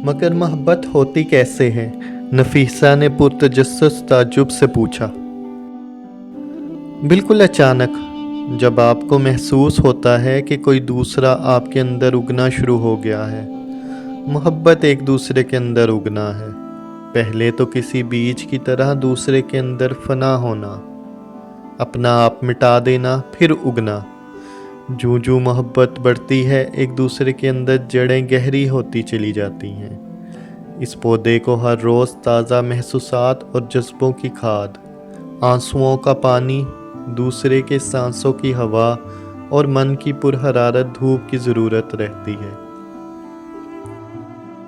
मगर मोहब्बत होती कैसे है? नफीसा ने पुरतजस्सुस ताज्जुब से पूछा। बिल्कुल अचानक, जब आपको महसूस होता है कि कोई दूसरा आपके अंदर उगना शुरू हो गया है। मोहब्बत एक दूसरे के अंदर उगना है, पहले तो किसी बीज की तरह दूसरे के अंदर फना होना, अपना आप मिटा देना, फिर उगना। जूं जूं मोहब्बत बढ़ती है, एक दूसरे के अंदर जड़ें गहरी होती चली जाती हैं। इस पौधे को हर रोज़ ताज़ा महसूसात और जज्बों की खाद, आंसुओं का पानी, दूसरे के सांसों की हवा और मन की पुरहरारत धूप की ज़रूरत रहती है।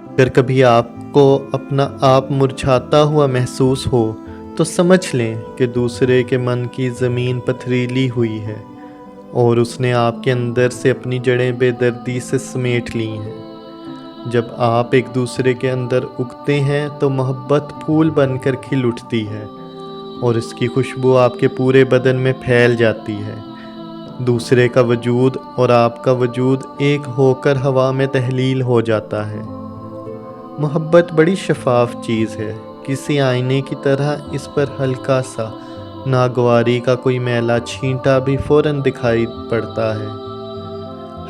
अगर कभी आपको अपना आप मुरझाता हुआ महसूस हो तो समझ लें कि दूसरे के मन की ज़मीन पथरीली हुई है और उसने आपके अंदर से अपनी जड़ें बेदर्दी से समेट ली हैं। जब आप एक दूसरे के अंदर उगते हैं तो मोहब्बत फूल बनकर खिल उठती है और इसकी खुशबू आपके पूरे बदन में फैल जाती है। दूसरे का वजूद और आपका वजूद एक होकर हवा में तहलील हो जाता है। मोहब्बत बड़ी शफाफ चीज़ है, किसी आईने की तरह इस पर हल्का सा नागवारी का कोई मैला छींटा भी फौरन दिखाई पड़ता है।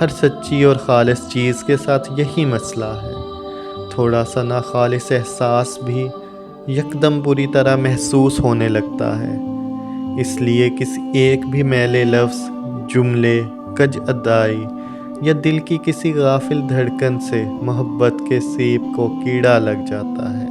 हर सच्ची और खालिस चीज़ के साथ यही मसला है, थोड़ा सा नाखालिस एहसास भी यकदम पूरी तरह महसूस होने लगता है। इसलिए किसी एक भी मैले लफ्ज़, जुमले, कज अदाई या दिल की किसी गाफिल धड़कन से मोहब्बत के सीप को कीड़ा लग जाता है।